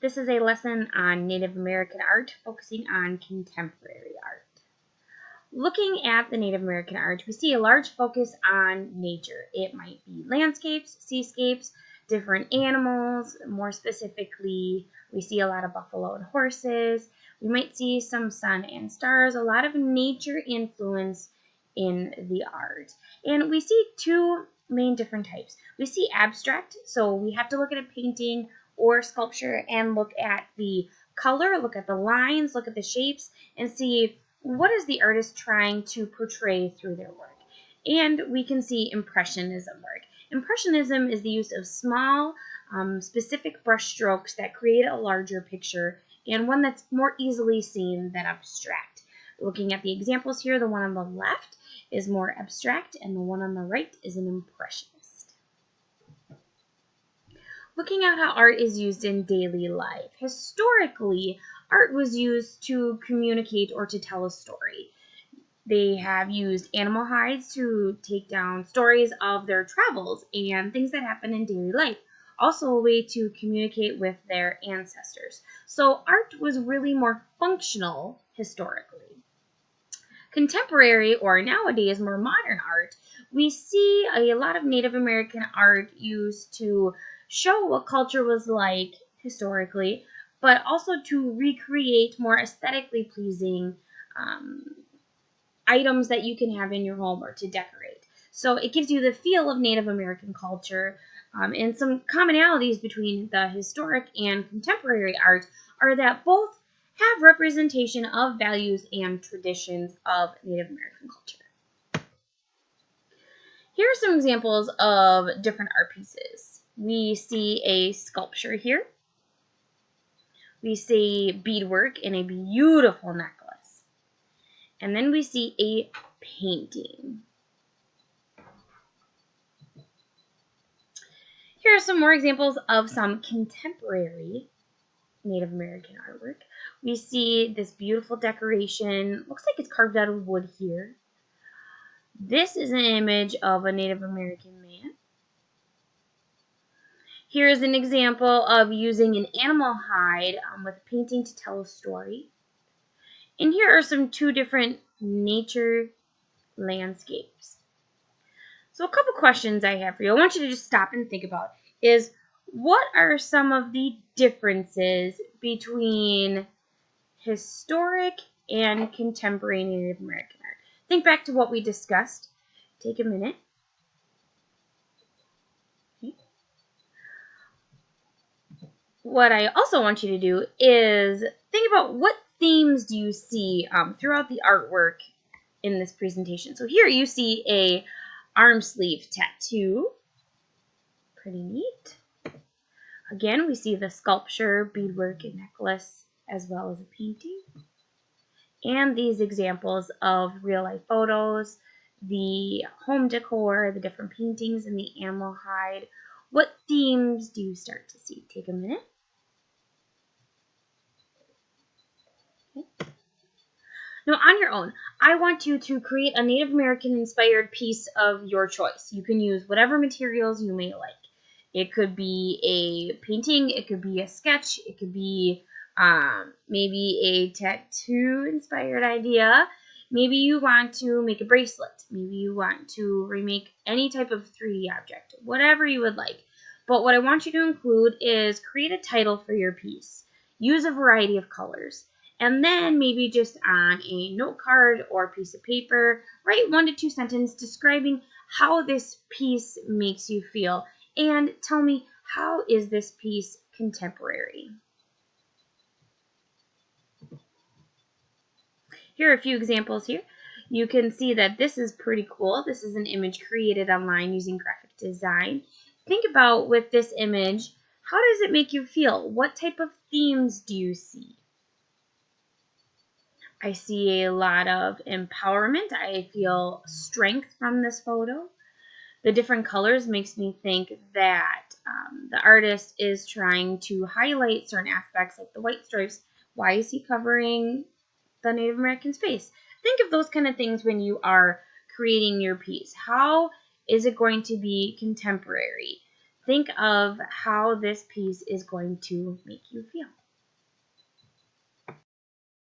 This is a lesson on Native American art, focusing on contemporary art. Looking at the Native American art, we see a large focus on nature. It might be landscapes, seascapes, different animals. More specifically, we see a lot of buffalo and horses. We might see some sun and stars, a lot of nature influence in the art. And we see two main different types. We see abstract, so we have to look at a painting or sculpture and look at the color, look at the lines, look at the shapes, and see what is the artist trying to portray through their work. And we can see Impressionism work. Impressionism is the use of small, specific brush strokes that create a larger picture and one that's more easily seen than abstract. Looking at the examples here, the one on the left is more abstract and the one on the right is an impressionist. Looking at how art is used in daily life. Historically, art was used to communicate or to tell a story. They have used animal hides to take down stories of their travels and things that happen in daily life. Also a way to communicate with their ancestors. So art was really more functional historically. Contemporary, or nowadays more modern art, we see a lot of Native American art used to show what culture was like historically, but also to recreate more aesthetically pleasing items that you can have in your home or to decorate. So it gives you the feel of Native American culture, and some commonalities between the historic and contemporary art are that both have representation of values and traditions of Native American culture. Here are some examples of different art pieces. We see a sculpture here. We see beadwork in a beautiful necklace. And then we see a painting. Here are some more examples of some contemporary Native American artwork. We see this beautiful decoration. Looks like it's carved out of wood here. This is an image of a Native American man. Here is an example of using an animal hide with a painting to tell a story. And here are two different nature landscapes. So a couple questions I have for you. I want you to just stop and think about is what are some of the differences between historic and contemporary Native American art? Think back to what we discussed. Take a minute. Okay. What I also want you to do is think about what themes do you see throughout the artwork in this presentation. So here you see a arm sleeve tattoo. Pretty neat. Again, we see the sculpture, beadwork, and necklace, as well as a painting. And these examples of real-life photos, the home decor, the different paintings, and the animal hide. What themes do you start to see? Take a minute. Okay. Now, on your own, I want you to create a Native American-inspired piece of your choice. You can use whatever materials you may like. It could be a painting, it could be a sketch, it could be maybe a tattoo-inspired idea. Maybe you want to make a bracelet. Maybe you want to remake any type of 3D object, whatever you would like. But what I want you to include is create a title for your piece. Use a variety of colors. And then maybe just on a note card or piece of paper, write 1 to 2 sentences describing how this piece makes you feel. And tell me, how is this piece contemporary? Here are a few examples here. You can see that this is pretty cool. This is an image created online using graphic design. Think about with this image, how does it make you feel? What type of themes do you see? I see a lot of empowerment. I feel strength from this photo. The different colors makes me think that the artist is trying to highlight certain aspects like the white stripes. Why is he covering the Native American face? Think of those kind of things when you are creating your piece. How is it going to be contemporary? think of how this piece is going to make you feel.